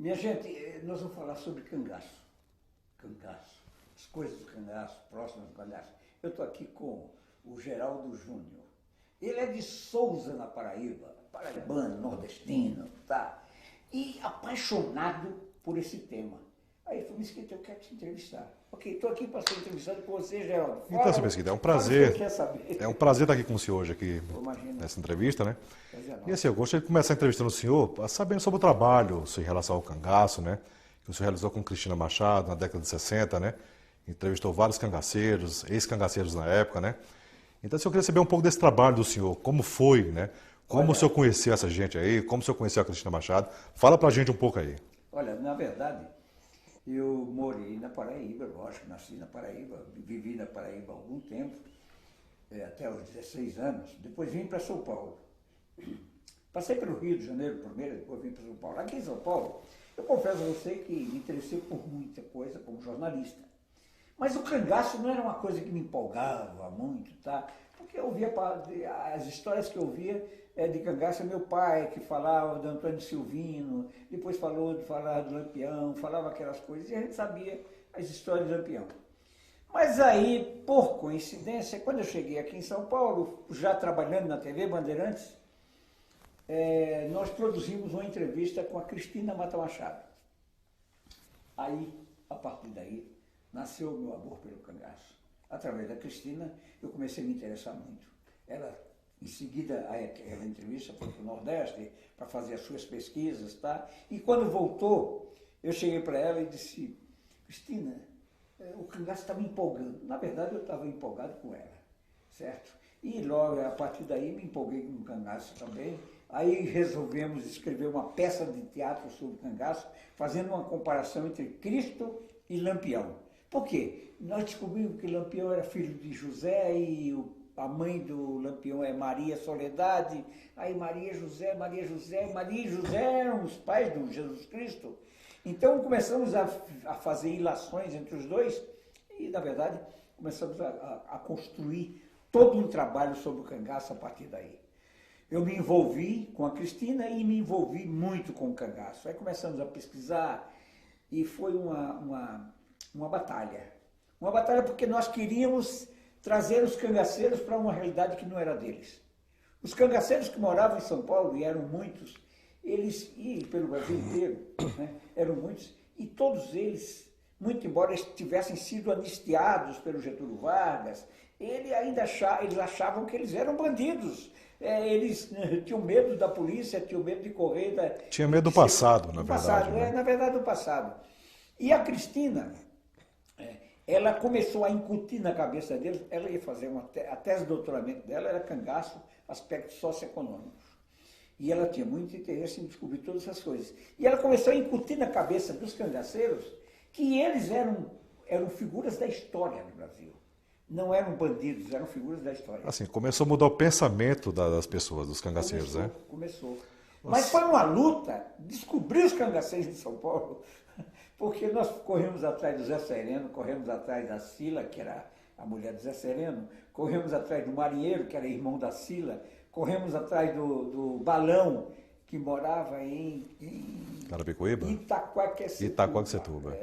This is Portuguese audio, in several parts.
Minha gente, nós vamos falar sobre cangaço. Cangaço. As coisas do cangaço, próximas do cangaço. Eu estou aqui com o Geraldo Júnior. Ele é de Souza, na Paraíba, paraibano, nordestino, tá? E apaixonado por esse tema. Aí ele falou, Mesquita, eu quero te entrevistar. Ok, estou aqui para ser entrevistado com você, Geraldo. Então, senhor Mesquita, é um prazer. É um prazer estar aqui com o senhor hoje aqui nessa entrevista, né? E assim, eu gostaria de começar entrevistando o senhor, sabendo sobre o trabalho em relação ao cangaço, né? Que o senhor realizou com Cristina Machado na década de 60, né? Entrevistou vários cangaceiros, ex-cangaceiros na época, né? Então, eu queria saber um pouco desse trabalho do senhor, como foi, né? Como o senhor conheceu essa gente aí, como o senhor conheceu a Cristina Machado. Fala pra gente um pouco aí. Olha, na verdade, eu morei na Paraíba, lógico, nasci na Paraíba, vivi na Paraíba há algum tempo, até os 16 anos. Depois vim para São Paulo. Passei pelo Rio de Janeiro primeiro, depois vim para São Paulo. Aqui em São Paulo, eu confesso a você que me interessei por muita coisa como jornalista. Mas o cangaço não era uma coisa que me empolgava muito, tá? Porque eu ouvia, as histórias que eu ouvia de cangaço, meu pai que falava do Antônio Silvino, depois falava do Lampião, falava aquelas coisas, e a gente sabia as histórias do Lampião. Mas aí, por coincidência, quando eu cheguei aqui em São Paulo, já trabalhando na TV Bandeirantes, nós produzimos uma entrevista com a Cristina Machado. Aí, a partir daí, nasceu o meu amor pelo cangaço. Através da Cristina, eu comecei a me interessar muito. Ela, em seguida, aquela entrevista foi para o Nordeste para fazer as suas pesquisas, tá? E quando voltou, eu cheguei para ela e disse, Cristina, o cangaço está me empolgando. Na verdade, eu estava empolgado com ela, certo? E logo, a partir daí, me empolguei com o cangaço também. Aí resolvemos escrever uma peça de teatro sobre o cangaço, fazendo uma comparação entre Cristo e Lampião. Por quê? Nós descobrimos que Lampião era filho de José e a mãe do Lampião é Maria Soledade. Aí Maria e José eram os pais de Jesus Cristo. Então começamos a fazer ilações entre os dois e, na verdade, começamos a construir todo um trabalho sobre o cangaço a partir daí. Eu me envolvi com a Cristina e me envolvi muito com o cangaço. Aí começamos a pesquisar e foi uma batalha. Uma batalha porque nós queríamos trazer os cangaceiros para uma realidade que não era deles. Os cangaceiros que moravam em São Paulo, e eram muitos, eles, e pelo Brasil inteiro, né, eram muitos, e todos eles, muito embora eles tivessem sido anistiados pelo Getúlio Vargas, eles achavam que eles eram bandidos. Eles tinham medo da polícia, tinham medo de correr. Tinha medo do passado, na verdade. Né? Na verdade, do passado. E a Cristina, ela começou a incutir na cabeça deles, ela ia fazer a tese de doutoramento dela era cangaço, aspectos socioeconômicos. E ela tinha muito interesse em descobrir todas essas coisas. E ela começou a incutir na cabeça dos cangaceiros que eles eram figuras da história no Brasil. Não eram bandidos, eram figuras da história. Assim, começou a mudar o pensamento das pessoas, dos cangaceiros, né? Começou. Mas foi uma luta descobrir os cangaceiros de São Paulo, porque nós corremos atrás do Zé Sereno, corremos atrás da Sila, que era a mulher do Zé Sereno, corremos atrás do Marinheiro, que era irmão da Sila, corremos atrás do Balão, que morava em Carapicuíba? Itaquaquecetuba.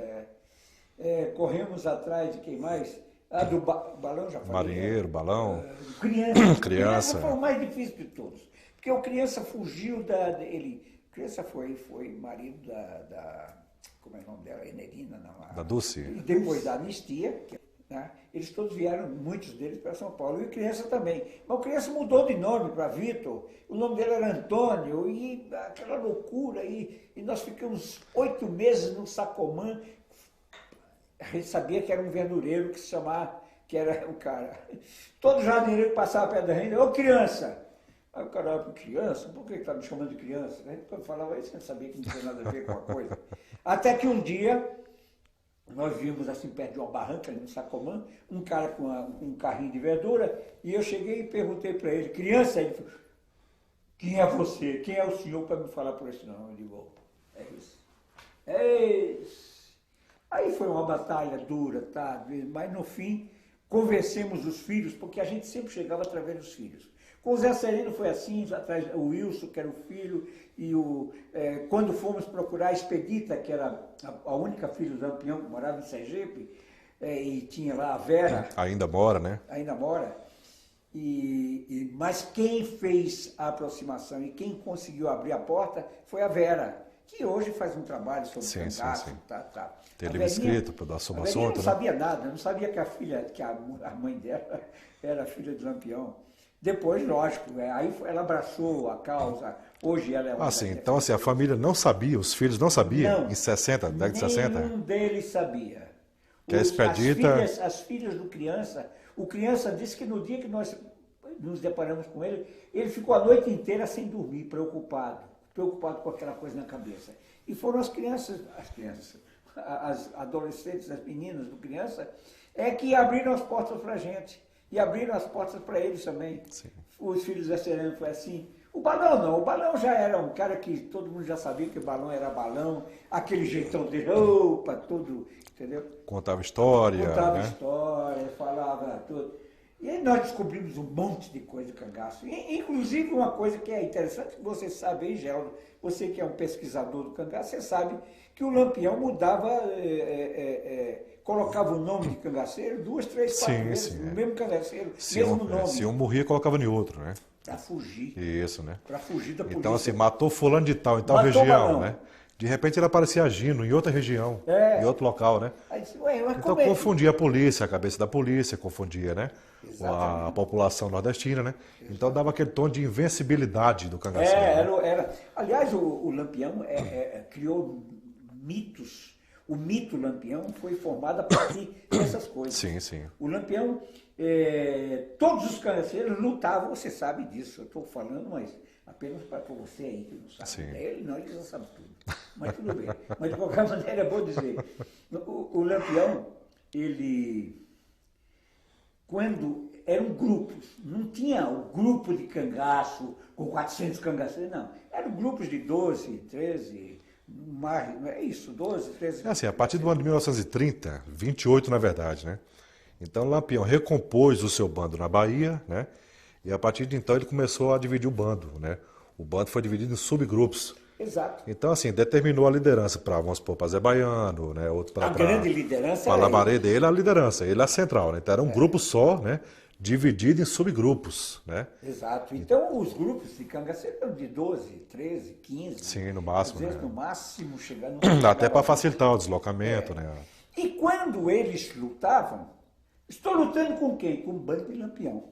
Corremos atrás de quem mais? Do Balão já falei. Marinheiro, Balão. Criança. Criança foi o mais difícil de todos. Porque o Criança fugiu Criança foi marido como é o nome dela? Enerina, não. Da Dulce. Depois da anistia, né, eles todos vieram, muitos deles, para São Paulo. E o Criança também. Mas o Criança mudou de nome para Vitor. O nome dele era Antônio. E aquela loucura. E nós ficamos 8 meses no Sacomã. A gente sabia que era um verdureiro que se chamava, que era o cara. Todo jardineiro que passava perto da gente, ô Criança! Aí o cara olhava para criança, por que está me chamando de criança? A gente falava isso, a gente sabia que não tinha nada a ver com a coisa. Até que um dia, nós vimos assim perto de uma barranca ali no Sacomã, um cara com um carrinho de verdura, e eu cheguei e perguntei para ele, criança, ele falou, quem é você? Quem é o senhor para me falar por esse nome? Eu digo, é isso. É isso. Aí foi uma batalha dura, tá? Mas no fim, convencemos os filhos, porque a gente sempre chegava através dos filhos. Com o Zé Sereno foi assim, atrás, o Wilson, que era o filho, e quando fomos procurar a Expedita, que era a única filha do Lampião, que morava em Sergipe, e tinha lá a Vera. Ainda mora, né? Ainda mora. Mas quem fez a aproximação e quem conseguiu abrir a porta foi a Vera, que hoje faz um trabalho sobre cangaço. Tá. Tem livro escrito para dar sobre o assunto. Não sabia nada, não sabia que a mãe dela era filha de Lampião. Depois, lógico, aí ela abraçou a causa, hoje ela é uma... Então assim, a família não sabia, os filhos não sabiam, em 60, década de 60? Nenhum deles sabia. Que a Expedita... As filhas do criança, o criança disse que no dia que nós nos deparamos com ele, ele ficou a noite inteira sem dormir, preocupado com aquela coisa na cabeça. E foram as crianças, as adolescentes, as meninas do criança, que abriram as portas para a gente. E abriram as portas para eles também. Sim. Os filhos da Serena foi assim. O Balão não, o Balão já era um cara que todo mundo já sabia que o Balão era Balão, aquele jeitão dele, opa, tudo, entendeu? Contava história, falava tudo. E aí nós descobrimos um monte de coisa de cangaço. Inclusive uma coisa que é interessante, que você sabe aí, Geraldo, você que é um pesquisador do cangaço, você sabe que o Lampião mudava, colocava o nome de cangaceiro 2, 3, 4 vezes, o mesmo cangaceiro, mesmo nome. Se um morria, colocava em outro, né? Para fugir. Isso, né? Para fugir da polícia. Então, assim, matou fulano de tal, em tal região, né? De repente ele aparecia agindo em outra região, em outro local, né? Aí disse, mas então confundia a polícia, a cabeça da polícia, confundia, né? A população nordestina, né? Então dava aquele tom de invencibilidade do cangaceiro. Aliás, o Lampião criou mitos. O mito Lampião foi formado a partir dessas coisas. Sim, sim. O Lampião, todos os cangaceiros lutavam, você sabe disso, eu estou falando, mas apenas para você aí que não sabe. Sim. Ele não, ele já sabe tudo. Mas tudo bem. Mas de qualquer maneira é bom dizer. O Lampião, ele, quando eram grupos, não tinha o grupo de cangaço com 400 cangaceiros, não. Eram grupos de 12, 13, mais, é isso, 12, 13. Assim, a partir do ano de 1930, 28 na verdade, né? Então Lampião recompôs o seu bando na Bahia, né? E a partir de então ele começou a dividir o bando, né? O bando foi dividido em subgrupos. Exato. Então, assim, determinou a liderança para, vamos supor, para Zé Baiano, né? Outro para... A grande liderança para Labareda, ele a liderança, ele a central, né? Então era um grupo só, né? Dividido em subgrupos, né? Exato. Então os grupos de cangaceiro eram de 12, 13, 15. Sim, no máximo. Às vezes, né? no máximo, chegando... Até para facilitar o deslocamento, né? E quando eles lutavam, estou lutando com quem? Com o bando de Lampião.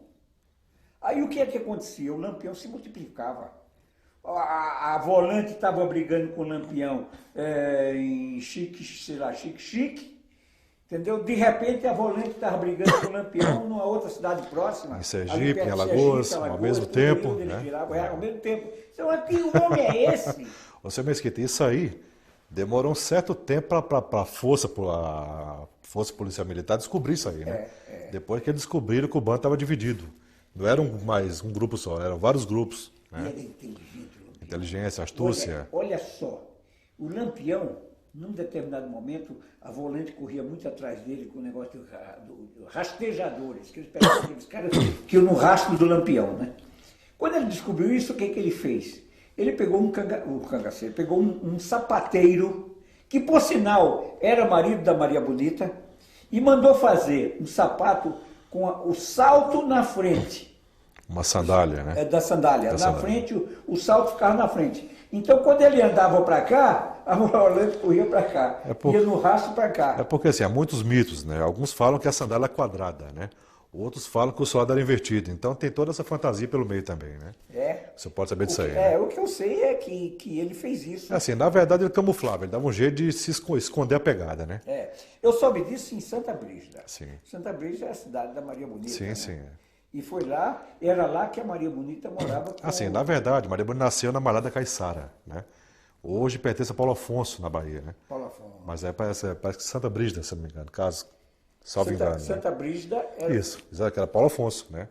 Aí o que é que acontecia? O Lampião se multiplicava. A volante estava brigando com o Lampião em Chique, entendeu? De repente a volante estava brigando com o Lampião numa outra cidade próxima. Em Sergipe, em Alagoas, ao mesmo tempo. Ao mesmo tempo. Então, que homem é esse? Você Mesquita, isso aí demorou um certo tempo para a força policial militar descobrir isso aí, né? Depois que eles descobriram que o bando estava dividido. Não era mais um grupo só, eram vários grupos. Né? E era inteligente. Inteligência, astúcia. Olha só, o Lampião, num determinado momento, a volante corria muito atrás dele com o negócio do rastejadores, que eles pegavam aqueles caras que iam no rastro do Lampião, né? Quando ele descobriu isso, o que ele fez? Ele pegou o cangaceiro, pegou um sapateiro, que por sinal era marido da Maria Bonita, e mandou fazer um sapato com o salto na frente. Uma sandália, né? Da sandália. Frente, o salto ficava na frente. Então, quando ele andava para cá, a volante corria para cá. Ia no rastro para cá. É porque, assim, há muitos mitos, né? Alguns falam que a sandália é quadrada, né? Outros falam que o solado era invertido. Então, tem toda essa fantasia pelo meio também, né? Você pode saber disso aí. O que eu sei é que ele fez isso. Assim, na verdade, ele camuflava. Ele dava um jeito de se esconder a pegada, né? Eu soube disso em Santa Brígida. Sim. Santa Brígida é a cidade da Maria Bonita. Sim, né? sim. E foi lá, era lá que a Maria Bonita morava. Assim, na verdade, Maria Bonita nasceu na Malhada Caiçara, né? Hoje pertence a Paulo Afonso, na Bahia, né? Paulo Afonso. Mas parece que Santa Brígida, se não me engano, caso, salvo engano. Santa Brígida era... Isso, exato, que era Paulo Afonso, né?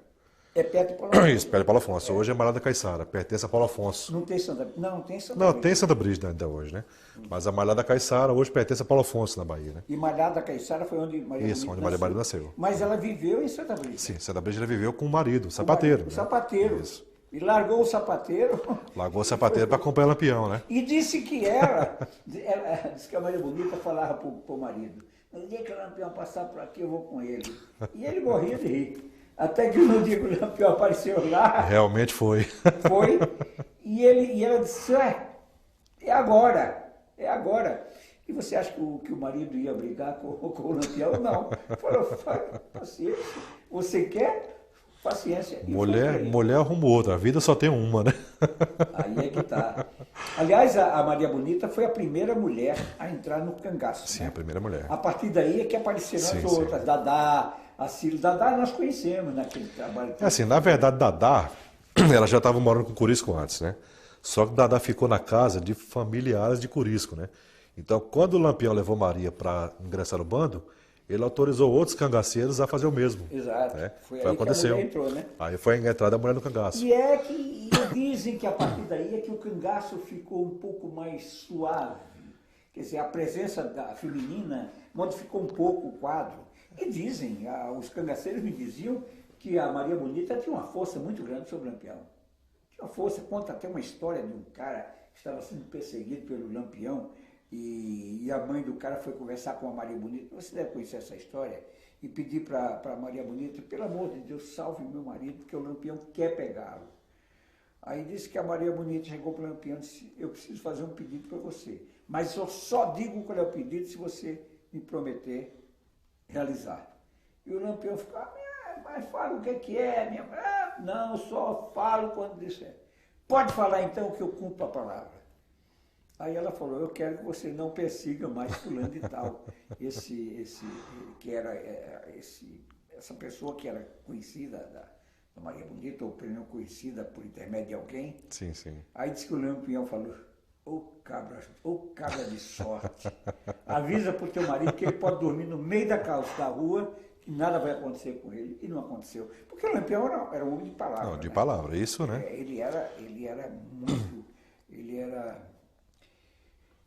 É perto de Paulo Afonso. Isso, perto de Paulo Afonso. Hoje é Malhada Caiçara, pertence a Paulo Afonso. Não tem Santa Brígida? Não, tem Santa Não, Brígida. tem Santa Brígida ainda hoje, né? Mas a Malhada Caiçara hoje pertence a Paulo Afonso, na Bahia, né? E Malhada Caiçara foi onde Maria Isso, Bonita onde Maria Bonita nasceu. Mas ela viveu em Santa Brígida. Sim, Santa Brígida viveu com o marido, o sapateiro. O sapateiro. Isso. E largou o sapateiro. Largou o sapateiro para acompanhar o Lampião, né? E disse que disse que a Maria Bonita falava para o marido, no dia que o Lampião passar por aqui, eu vou com ele. E ele morria de rir. Até que no dia que o Lampião apareceu lá... Realmente foi. Foi. E ela disse, é agora. E você acha que o marido ia brigar com o Lampião? Não. Falou, paciência. Você quer? Paciência. Mulher arruma outra, a vida só tem uma, né? Aí é que tá. Aliás, a Maria Bonita foi a primeira mulher a entrar no cangaço. Sim, né? a primeira mulher. A partir daí é que apareceram as outras. Sim. Dadá, a Cílio. Dadá nós conhecemos naquele trabalho. É assim, na verdade, Dadá, ela já estava morando com Curisco antes, né? Só que Dadá ficou na casa de familiares de Curisco, né? Então, quando o Lampião levou Maria para ingressar no bando, ele autorizou outros cangaceiros a fazer o mesmo. Exato. Né? Foi aí aconteceu. Que a mulher entrou, né? Aí foi a entrada da mulher no cangaço. E dizem que a partir daí é que o cangaço ficou um pouco mais suave. Quer dizer, a presença feminina modificou um pouco o quadro. E dizem, os cangaceiros me diziam que a Maria Bonita tinha uma força muito grande sobre o Lampião. Tinha uma força, conta até uma história de um cara que estava sendo perseguido pelo Lampião. E a mãe do cara foi conversar com a Maria Bonita, você deve conhecer essa história, e pedir para a Maria Bonita, pelo amor de Deus, salve meu marido, porque o Lampião quer pegá-lo. Aí disse que a Maria Bonita chegou para o Lampião e disse, eu preciso fazer um pedido para você, mas eu só digo qual é o pedido se você me prometer realizar. E o Lampião ficou, mas fala o que é, minha mãe. Não, só falo quando disser. Pode falar então que eu cumpro a palavra. Aí ela falou, eu quero que você não persiga mais fulano de tal. Essa pessoa que era conhecida da Maria Bonita, ou pelo menos conhecida por intermédio de alguém. Sim, sim. Aí disse que o Lampião falou, ô cabra de sorte, avisa pro teu marido que ele pode dormir no meio da rua, que nada vai acontecer com ele. E não aconteceu. Porque o Lampião era um homem de palavra. Não, de palavra, isso, né? Ele era muito...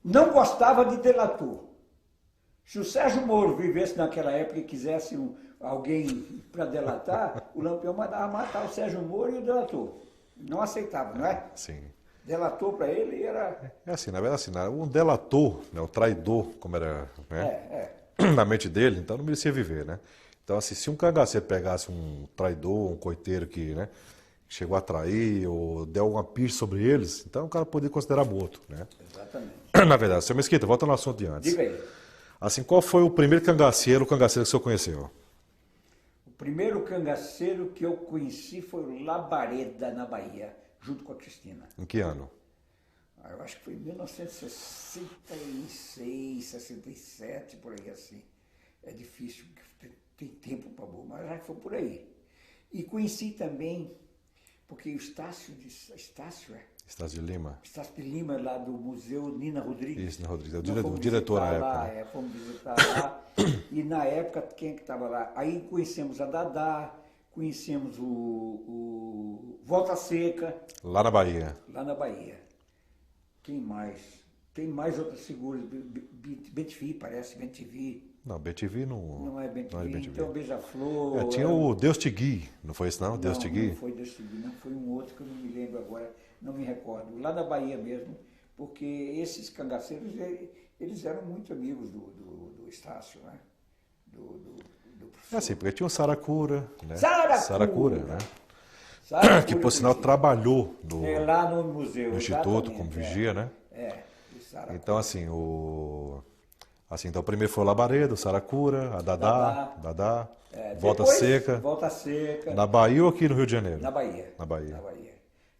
Não gostava de delator. Se o Sérgio Moro vivesse naquela época e quisesse alguém para delatar, o Lampião mandava matar o Sérgio Moro e o delator. Não aceitava, não é? Sim. Delator para ele era... É assim, na verdade, um delator, né, o traidor, como era, né, na mente dele, então não merecia viver, né? Então, assim, se um cangaceiro pegasse um traidor, um coiteiro que, né, chegou a trair ou deu alguma pista sobre eles, então o cara poderia considerar morto, né? Exatamente. Na verdade, seu Mesquita, volta no assunto de antes. Diga aí. Assim, qual foi o primeiro cangaceiro que o senhor conheceu? O primeiro cangaceiro que eu conheci foi o Labareda, na Bahia, junto com a Cristina. Em que ano? Eu acho que foi em 1966, 67, por aí assim. É difícil, tem tempo para bom, mas acho que foi por aí. E conheci também, porque o Estácio de Lima, lá do Museu Nina Rodrigues. Isso, Nina Rodrigues, o diretor na época. Lá, né? Fomos visitar lá. E na época, quem é que estava lá? Aí conhecemos a Dadá, conhecemos o Volta Seca. Lá na Bahia. Lá na Bahia. Quem mais? Tem mais outras figuras. BTV, parece, BTV. Não, BTV não... Não é BTV, então Beija-Flor... tinha o Deus Te Guie, não foi isso não? Deus Te Guie? Não foi Deus Te Guie, não, foi um outro que eu não me lembro agora, não me recordo. Lá na Bahia mesmo, porque esses cangaceiros, eles eram muito amigos do Estácio, né? Do professor. É assim, porque tinha o Saracura, né? Saracura, né? Que, por sinal, trabalhou lá no museu, no Instituto, como vigia, né? Saracura. Então, assim, então primeiro foi o Labareda, o Saracura, a Dadá, Volta Seca. Na Bahia ou aqui no Rio de Janeiro? Na Bahia. Na Bahia.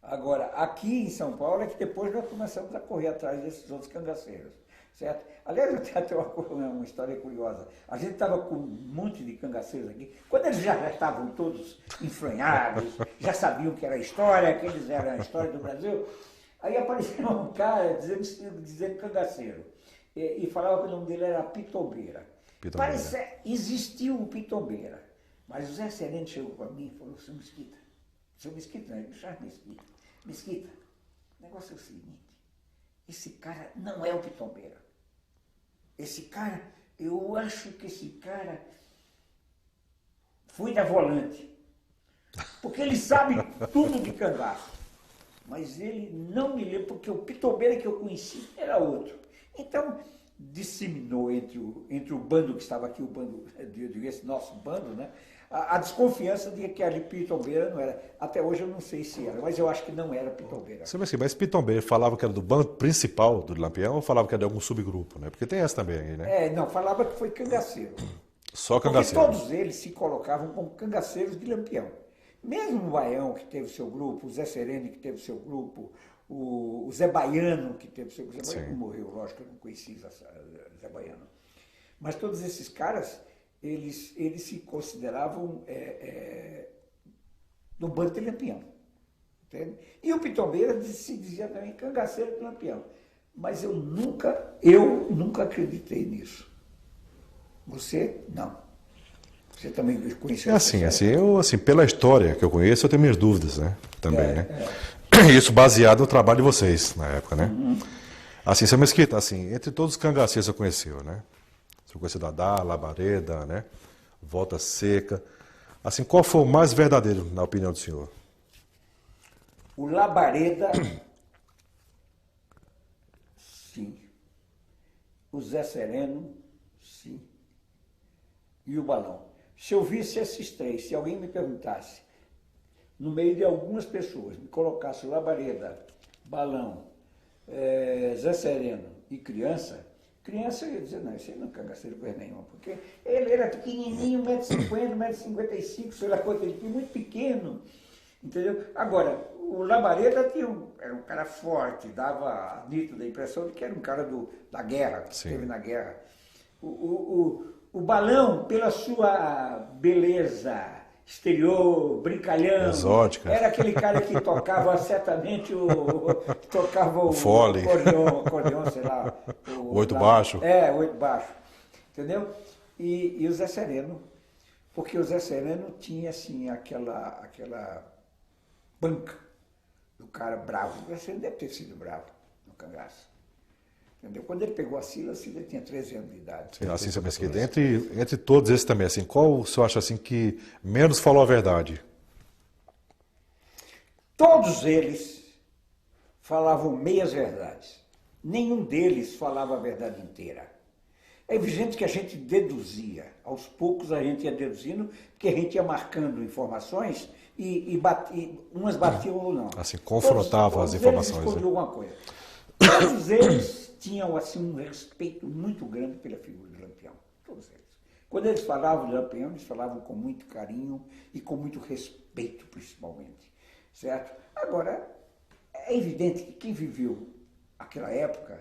Agora, aqui em São Paulo é que depois nós começamos a correr atrás desses outros cangaceiros, certo? Aliás, eu tenho até uma história curiosa. A gente estava com um monte de cangaceiros aqui. Quando eles já estavam todos enfranhados, já sabiam que era a história, que eles eram a história do Brasil, aí apareceu um cara dizendo cangaceiro. E falava que o nome dele era Pitombeira. Existiu o Pitombeira. Mas o Zé Sereno chegou para mim e falou, seu Mesquita, Seu Mesquita, ele chama Mesquita. Mesquita, o negócio é o seguinte, esse cara não é o Pitombeira. Esse cara, eu acho que esse cara foi da volante. Porque ele sabe tudo de cangaço. Mas ele não me lembra, porque o Pitombeira que eu conheci era outro. Então, disseminou entre o bando que estava aqui, o bando, esse nosso bando, né? A desconfiança de que ali Pitombeira não era. Até hoje eu não sei se era, mas eu acho que não era Pitombeira. Mas Pitombeira falava que era do bando principal do Lampião ou falava que era de algum subgrupo, né? Porque tem essa também aí, né? Não, falava que foi cangaceiro. Só cangaceiro. Porque todos eles se colocavam como cangaceiros de Lampião. Mesmo o Baião, que teve seu grupo, o Zé Sereno, que teve seu grupo, o Zé Baiano, que teve seu grupo. O Zé Baiano morreu, lógico, eu não conheci Zé Baiano. Mas todos esses caras, eles se consideravam do bando de Lampião. Entende? E o Pitombeira se dizia também cangaceiro de Lampião. Mas eu nunca acreditei nisso. Você, não. Você também conheceu? Pela história que eu conheço, eu tenho minhas dúvidas, né? Também, né? Isso baseado no trabalho de vocês, na época, né? Uhum. Assim, seu Mesquita, assim, entre todos os cangaceiros que você conheceu, né? Você conheceu Dadá, Labareda, né? Volta Seca. Assim, qual foi o mais verdadeiro, na opinião do senhor? O Labareda, sim. O Zé Sereno, sim. E o Balão. Se eu visse esses três, se alguém me perguntasse, no meio de algumas pessoas, me colocasse Labareda, Balão, Zé Sereno e criança eu ia dizer, não, isso aí não é cangaceiro coisa nenhuma, porque ele era pequenininho, 1,50 m, 1,55 m, sei lá quanto, ele tinha muito pequeno, entendeu? Agora, o Labareda era um cara forte, dava nítida impressão de que era um cara da guerra, que esteve na guerra. O Balão, pela sua beleza exterior, brincalhão, exótica, era aquele cara que tocava certamente o fole, acordeon, sei lá. O oito baixo. O oito baixo, entendeu? E o Zé Sereno, porque o Zé Sereno tinha, assim, aquela banca do cara bravo. O Zé Sereno deve ter sido bravo no cangaço. Entendeu? Quando ele pegou a Sila tinha 13 anos de idade. Sim, assim, seu Mesquita, entre todos esses também, assim, qual o senhor acha assim, que menos falou a verdade? Todos eles falavam meias verdades. Nenhum deles falava a verdade inteira. É evidente que a gente deduzia. Aos poucos a gente ia deduzindo, porque a gente ia marcando informações e umas batiam ou não. Assim, confrontavam as informações. Eles escolhiam alguma coisa. Todos eles tinham, assim, um respeito muito grande pela figura de Lampião. Todos eles. Quando eles falavam de Lampião, eles falavam com muito carinho e com muito respeito, principalmente. Certo? Agora, é evidente que quem viveu aquela época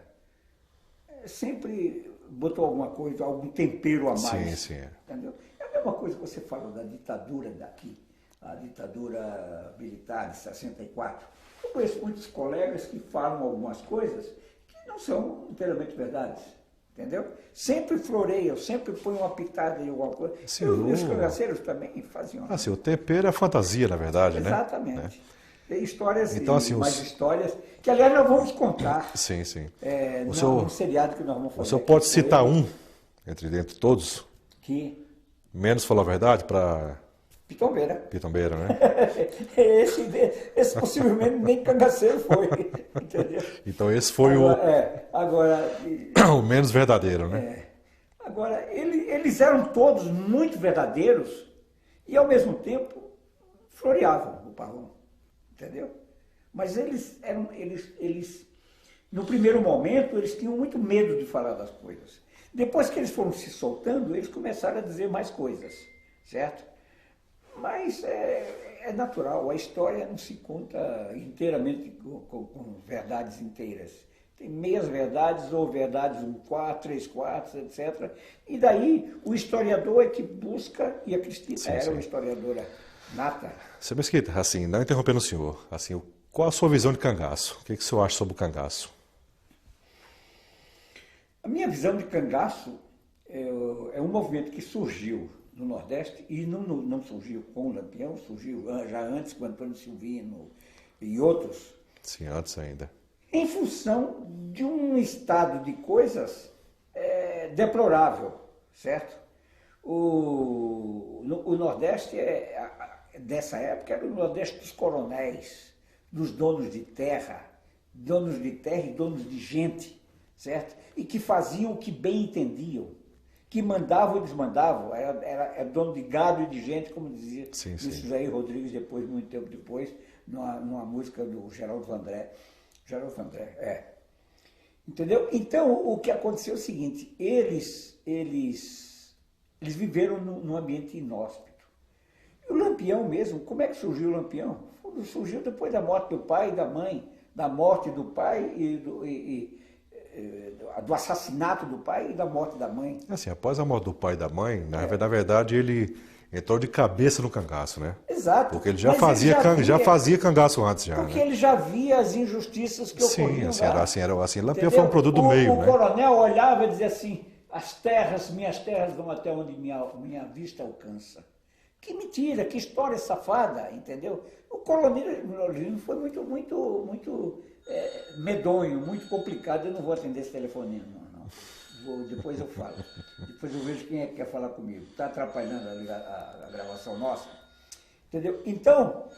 sempre botou alguma coisa, algum tempero a mais. Sim. Entendeu? É a mesma coisa que você falou da ditadura daqui, a ditadura militar de 64. Eu conheço muitos colegas que falam algumas coisas que não são inteiramente verdades, entendeu? Sempre floreiam, sempre põem uma pitada em alguma coisa. Sim, e os cangaceiros também faziam. Assim, o tempero é fantasia, na verdade, né? Exatamente. Tem histórias, então, assim, mais histórias, que aliás nós vamos contar. Sim. Um seriado que nós vamos fazer. O senhor pode citar um, entre todos, que menos falou a verdade para... Pitombeira, né? Esse possivelmente nem cangaceiro foi, entendeu? Então esse foi o menos verdadeiro, né? Agora, eles eram todos muito verdadeiros e, ao mesmo tempo, floreavam o pavão, entendeu? Mas eles, no primeiro momento, eles tinham muito medo de falar das coisas. Depois que eles foram se soltando, eles começaram a dizer mais coisas, certo? Mas é natural, a história não se conta inteiramente com verdades inteiras. Tem meias verdades ou verdades 1 quarto, 3 quartos, etc. E daí o historiador é que busca, e a Cristina era uma historiadora nata. Seu Mesquita, assim, não interrompendo o senhor, assim, qual a sua visão de cangaço? O que o senhor acha sobre o cangaço? A minha visão de cangaço é um movimento que surgiu no Nordeste, e não surgiu com o Lampião, surgiu já antes com Antônio Silvino e outros. Sim, antes ainda. Em função de um estado de coisas deplorável, certo? O Nordeste, dessa época, era o Nordeste dos coronéis, dos donos de terra e donos de gente, certo? E que faziam o que bem entendiam, que mandavam e desmandavam, era dono de gado e de gente, como dizia isso Jair Rodrigues depois, muito tempo depois, numa música do Geraldo Vandré. Entendeu? Então, o que aconteceu é o seguinte, eles viveram num ambiente inóspito. E o Lampião mesmo, como é que surgiu o Lampião? Surgiu depois da morte do pai e da mãe, da morte do pai do assassinato do pai e da morte da mãe. Assim, após a morte do pai e da mãe, na verdade ele entrou de cabeça no cangaço, né? Exato. Porque ele já fazia cangaço antes já. Porque né? ele já via as injustiças que ocorriam. Sim, era assim. Lampião foi um produto do meio, né? O coronel olhava e dizia assim, minhas terras vão até onde minha vista alcança. Que mentira, que história safada, entendeu? O colonialismo foi muito medonho, muito complicado. Eu não vou atender esse telefonema, não. Depois eu falo. Depois eu vejo quem é que quer falar comigo. Está atrapalhando a gravação nossa. Entendeu? Então,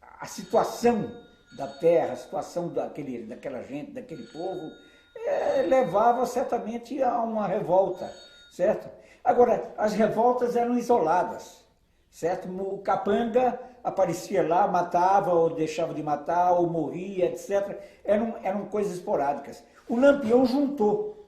a situação da terra, a situação daquela gente, daquele povo, levava certamente a uma revolta, certo? Agora, as revoltas eram isoladas, certo? O capanga aparecia lá, matava ou deixava de matar, ou morria, etc. Eram coisas esporádicas. O Lampião juntou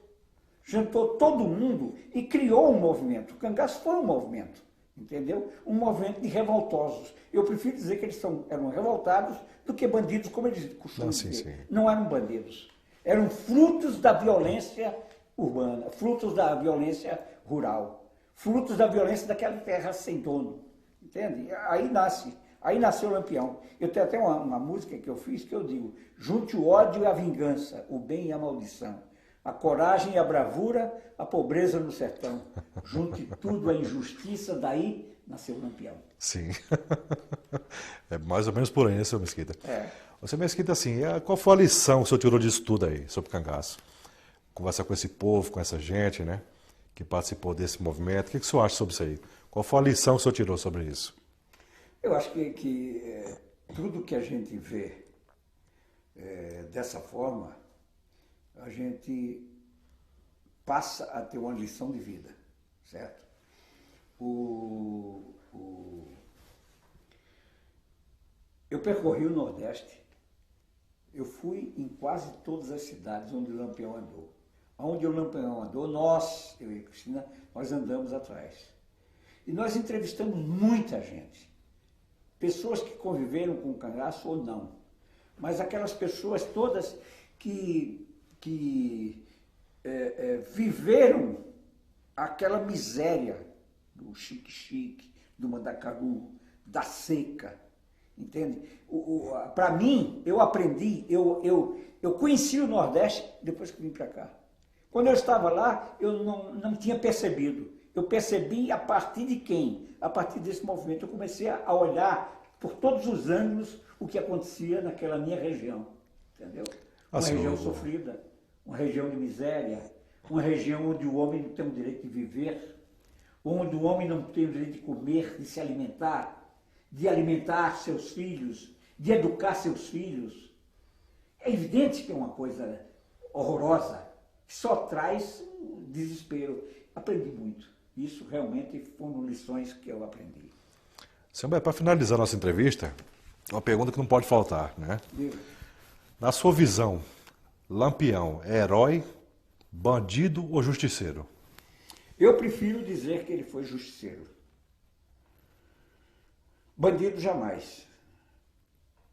todo mundo e criou um movimento. O cangaço foi um movimento, entendeu? Um movimento de revoltosos. Eu prefiro dizer que eles eram revoltados do que bandidos, como eles costumam dizer. Não eram bandidos. Eram frutos da violência urbana, frutos da violência rural, frutos da violência daquela terra sem dono. Entende? Aí nasceu o Lampião. Eu tenho até uma música que eu fiz que eu digo: junte o ódio e a vingança, o bem e a maldição, a coragem e a bravura, a pobreza no sertão. Junte tudo à injustiça, daí nasceu o Lampião. Sim. É mais ou menos por aí, né, seu Mesquita? Você, Mesquita, assim, qual foi a lição que o senhor tirou disso tudo aí, sobre o cangaço? Conversar com esse povo, com essa gente, né, que participou desse movimento. O que o senhor acha sobre isso aí? Qual foi a lição que o senhor tirou sobre isso? Eu acho que tudo que a gente vê dessa forma, a gente passa a ter uma lição de vida, certo? Eu percorri o Nordeste, eu fui em quase todas as cidades onde o Lampião andou. Onde o Lampião andou, eu e a Cristina, nós andamos atrás. E nós entrevistamos muita gente. Pessoas que conviveram com o cangaço ou não. Mas aquelas pessoas todas que viveram aquela miséria do chique-chique, do mandacaru, da seca, entende? Para mim, eu aprendi, eu conheci o Nordeste depois que vim para cá. Quando eu estava lá, eu não tinha percebido. Eu percebi a partir de quem? A partir desse movimento. Eu comecei a olhar por todos os ângulos o que acontecia naquela minha região, entendeu? Uma região sofrida, uma região de miséria, uma região onde o homem não tem o direito de viver, onde o homem não tem o direito de comer, de se alimentar, de alimentar seus filhos, de educar seus filhos. É evidente que é uma coisa horrorosa, que só traz desespero. Aprendi muito. Isso realmente foram lições que eu aprendi. Senhor, para finalizar a nossa entrevista, uma pergunta que não pode faltar, né? Na sua visão, Lampião é herói, bandido ou justiceiro? Eu prefiro dizer que ele foi justiceiro. Bandido jamais.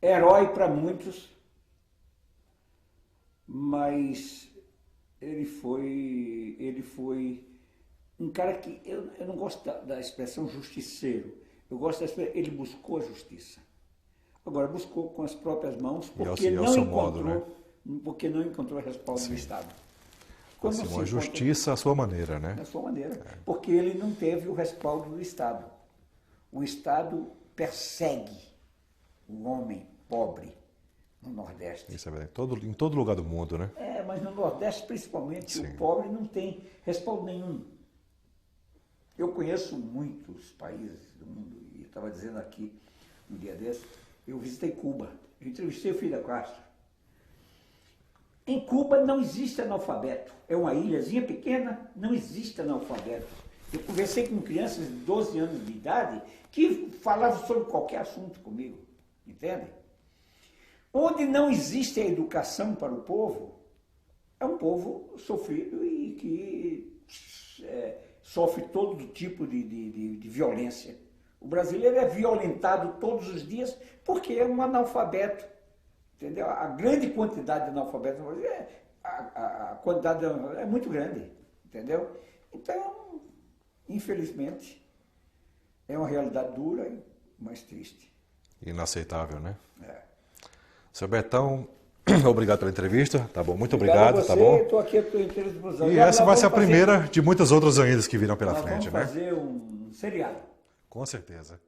Herói para muitos, mas ele foi um cara que, eu não gosto da expressão justiceiro, eu gosto da expressão, ele buscou a justiça. Agora, buscou com as próprias mãos, porque não encontrou respaldo do Estado. Quando assim, uma justiça à sua maneira, né? Da sua maneira. Porque ele não teve o respaldo do Estado. O Estado persegue o homem pobre no Nordeste. Isso é verdade. Em todo lugar do mundo, né? Mas no Nordeste, principalmente, Sim. o pobre não tem respaldo nenhum. Eu conheço muitos países do mundo, e estava dizendo aqui um dia desse, eu visitei Cuba, eu entrevistei o Fidel Castro. Em Cuba não existe analfabeto. É uma ilhazinha pequena, não existe analfabeto. Eu conversei com crianças de 12 anos de idade que falavam sobre qualquer assunto comigo, entende? Onde não existe a educação para o povo, é um povo sofrido e que sofre todo tipo de violência. O brasileiro é violentado todos os dias porque é um analfabeto. Entendeu? A grande quantidade de analfabetos no Brasil, a quantidade é muito grande. Entendeu? Então, infelizmente, é uma realidade dura, mas triste. Inaceitável, né? É. Seu Betão, obrigado pela entrevista, tá bom? Muito Obrigado obrigado, a você, tá bom? Estou aqui à tua disposição. E essa vai ser a primeira de muitas outras ainda que virão pela frente, né? Nós vamos fazer um seriado. Com certeza.